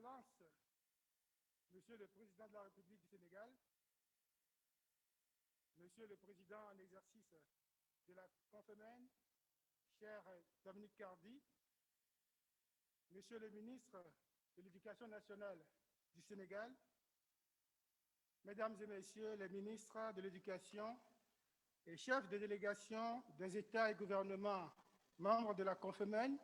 Excellences, Monsieur le Président de la République du Sénégal, Monsieur le Président en exercice de la Confémen, cher Dominique Cardi, Monsieur le Ministre de l'Éducation nationale du Sénégal, Mesdames et Messieurs les ministres de l'Éducation et chefs de délégation des États et gouvernements membres de la Confémen,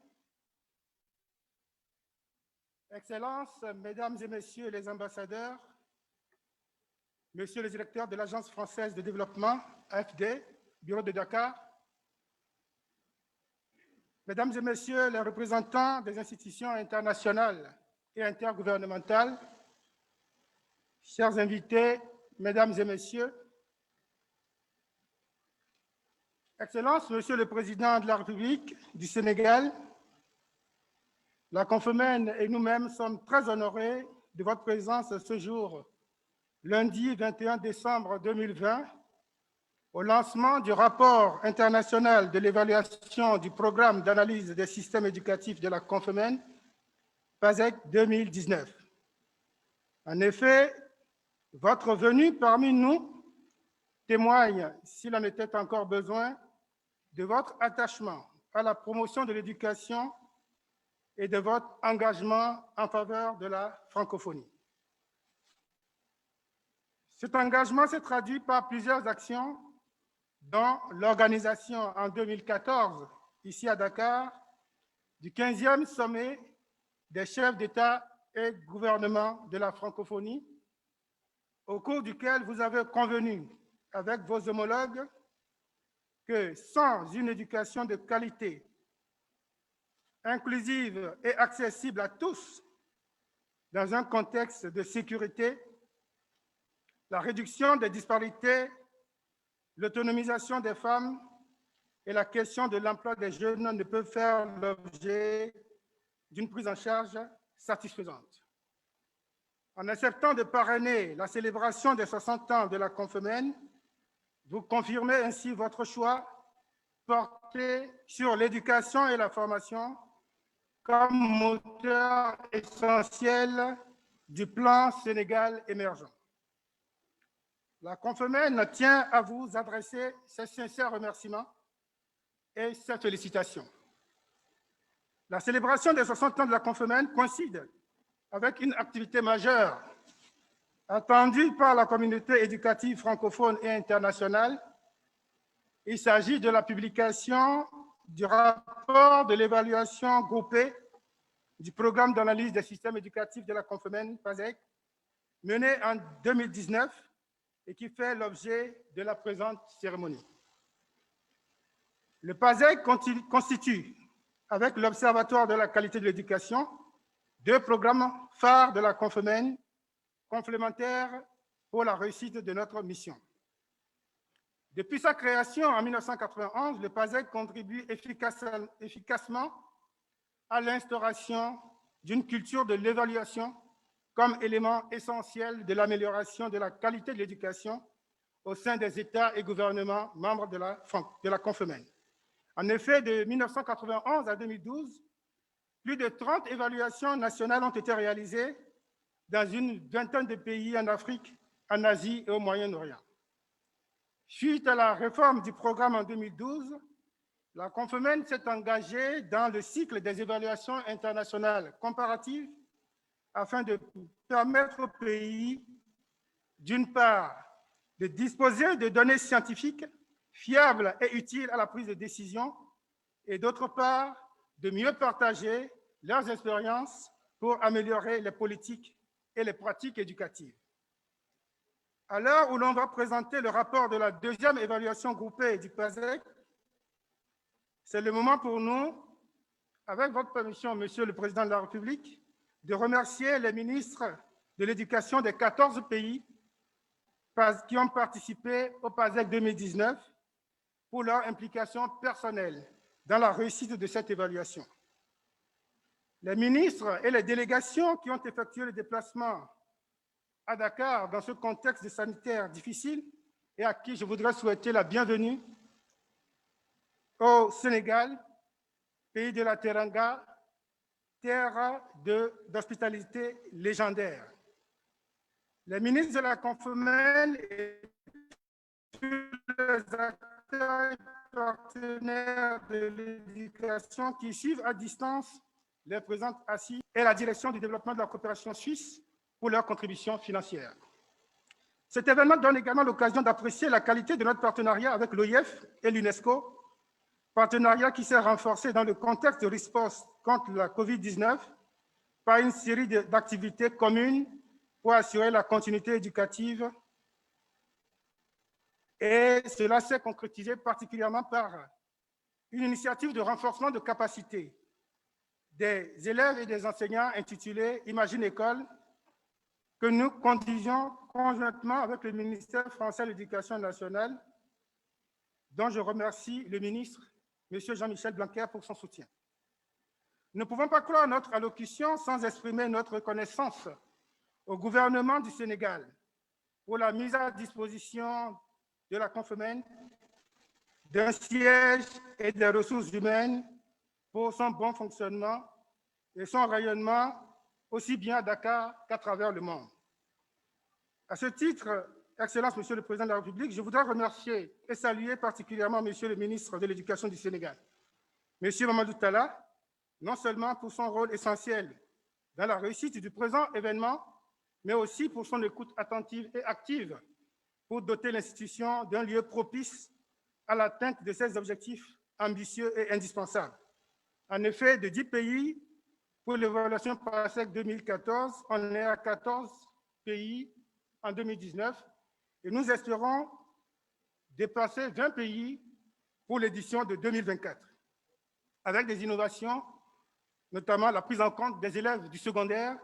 Excellences, Mesdames et Messieurs les ambassadeurs, Monsieur le directeur de l'Agence française de développement, AFD, Bureau de Dakar, Mesdames et Messieurs les représentants des institutions internationales et intergouvernementales, chers invités, Mesdames et Messieurs, Excellences, Monsieur le Président de la République du Sénégal, la Confémen et nous-mêmes sommes très honorés de votre présence ce jour, lundi 21 décembre 2020, au lancement du rapport international de l'évaluation du programme d'analyse des systèmes éducatifs de la Confémen, PASEC 2019. En effet, votre venue parmi nous témoigne, s'il en était encore besoin, de votre attachement à la promotion de l'éducation et de votre engagement en faveur de la francophonie. Cet engagement s'est traduit par plusieurs actions, dont l'organisation en 2014, ici à Dakar, du 15e sommet des chefs d'État et de gouvernement de la francophonie, au cours duquel vous avez convenu avec vos homologues que sans une éducation de qualité, inclusive et accessible à tous, dans un contexte de sécurité, la réduction des disparités, l'autonomisation des femmes et la question de l'emploi des jeunes ne peuvent faire l'objet d'une prise en charge satisfaisante. En acceptant de parrainer la célébration des 60 ans de la Confémen, vous confirmez ainsi votre choix porté sur l'éducation et la formation comme moteur essentiel du plan Sénégal émergent. La Confémen tient à vous adresser ses sincères remerciements et ses félicitations. La célébration des 60 ans de la Confémen coïncide avec une activité majeure attendue par la communauté éducative francophone et internationale. Il s'agit de la publication du rapport de l'évaluation groupée du programme d'analyse des systèmes éducatifs de la Confémen, PASEC, mené en 2019 et qui fait l'objet de la présente cérémonie. Le PASEC constitue, avec l'Observatoire de la qualité de l'éducation, deux programmes phares de la Confémen, complémentaires pour la réussite de notre mission. Depuis sa création en 1991, le PASEC contribue efficacement à l'instauration d'une culture de l'évaluation comme élément essentiel de l'amélioration de la qualité de l'éducation au sein des États et gouvernements membres de la Confémen. En effet, de 1991 à 2012, plus de 30 évaluations nationales ont été réalisées dans une vingtaine de pays en Afrique, en Asie et au Moyen-Orient. Suite à la réforme du programme en 2012, la Confémen s'est engagée dans le cycle des évaluations internationales comparatives afin de permettre au pays, d'une part, de disposer de données scientifiques fiables et utiles à la prise de décision, et d'autre part, de mieux partager leurs expériences pour améliorer les politiques et les pratiques éducatives. À l'heure où l'on va présenter le rapport de la deuxième évaluation groupée du PASEC, c'est le moment pour nous, avec votre permission, Monsieur le Président de la République, de remercier les ministres de l'Éducation des 14 pays qui ont participé au PASEC 2019 pour leur implication personnelle dans la réussite de cette évaluation. Les ministres et les délégations qui ont effectué le déplacement à Dakar dans ce contexte sanitaire difficile et à qui je voudrais souhaiter la bienvenue au Sénégal, pays de la Teranga, terre d'hospitalité légendaire. Les ministres de la Confemène et tous les acteurs et partenaires de l'éducation qui suivent à distance les présentes assises et la direction du développement de la coopération suisse pour leur contribution financière. Cet événement donne également l'occasion d'apprécier la qualité de notre partenariat avec l'OIF et l'UNESCO, partenariat qui s'est renforcé dans le contexte de riposte contre la COVID-19 par une série d'activités communes pour assurer la continuité éducative. Et cela s'est concrétisé particulièrement par une initiative de renforcement de capacité des élèves et des enseignants intitulée Imagine École, que nous conduisions conjointement avec le ministère français de l'Éducation nationale, dont je remercie le ministre, M. Jean-Michel Blanquer, pour son soutien. Nous ne pouvons pas clore notre allocution sans exprimer notre reconnaissance au gouvernement du Sénégal pour la mise à disposition de la Confemène d'un siège et des ressources humaines pour son bon fonctionnement et son rayonnement aussi bien à Dakar qu'à travers le monde. À ce titre, Excellence, Monsieur le Président de la République, je voudrais remercier et saluer particulièrement Monsieur le ministre de l'Éducation du Sénégal, Monsieur Mamadou Talla, non seulement pour son rôle essentiel dans la réussite du présent événement, mais aussi pour son écoute attentive et active pour doter l'institution d'un lieu propice à l'atteinte de ses objectifs ambitieux et indispensables. En effet, de 10 pays pour l'évaluation PASEC 2014, on est à 14 pays en 2019 et nous espérons dépasser 20 pays pour l'édition de 2024, avec des innovations, notamment la prise en compte des élèves du secondaire,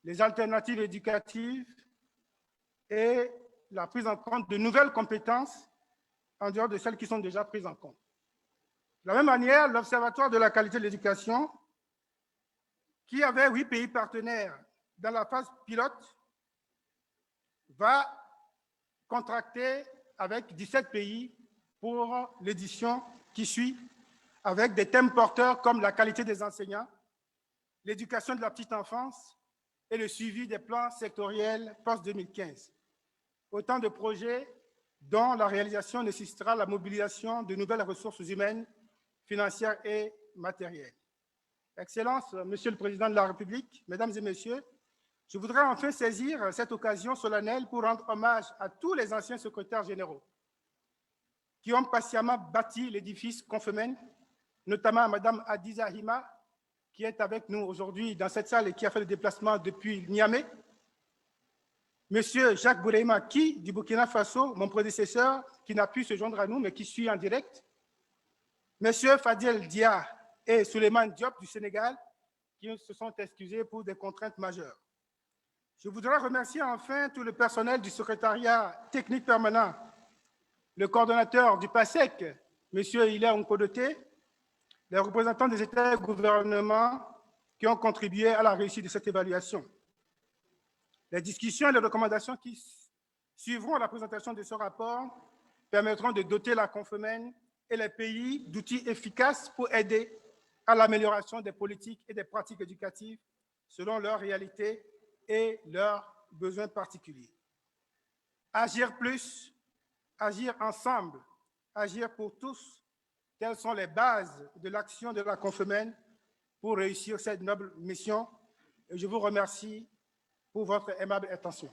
les alternatives éducatives et la prise en compte de nouvelles compétences en dehors de celles qui sont déjà prises en compte. De la même manière, l'Observatoire de la qualité de l'éducation, qui avait 8 pays partenaires dans la phase pilote, va contracter avec 17 pays pour l'édition qui suit, avec des thèmes porteurs comme la qualité des enseignants, l'éducation de la petite enfance et le suivi des plans sectoriels post-2015. Autant de projets dont la réalisation nécessitera la mobilisation de nouvelles ressources humaines, financières et matérielles. Excellences, Monsieur le Président de la République, Mesdames et Messieurs, je voudrais enfin saisir cette occasion solennelle pour rendre hommage à tous les anciens secrétaires généraux qui ont patiemment bâti l'édifice Confemène, notamment à Mme Adiza Hima, qui est avec nous aujourd'hui dans cette salle et qui a fait le déplacement depuis Niamey, Monsieur Jacques Bouleima Ki du Burkina Faso, mon prédécesseur, qui n'a pu se joindre à nous, mais qui suit en direct, Monsieur Fadel Dia et Souleymane Diop du Sénégal, qui se sont excusés pour des contraintes majeures. Je voudrais remercier enfin tout le personnel du secrétariat technique permanent, le coordonnateur du PASEC, M. Hilaire Nkodoté, les représentants des États et gouvernements qui ont contribué à la réussite de cette évaluation. Les discussions et les recommandations qui suivront la présentation de ce rapport permettront de doter la Confemène et les pays d'outils efficaces pour aider à l'amélioration des politiques et des pratiques éducatives selon leurs réalités et leurs besoins particuliers. Agir plus, agir ensemble, agir pour tous, telles sont les bases de l'action de la Confemène pour réussir cette noble mission. Et je vous remercie pour votre aimable attention.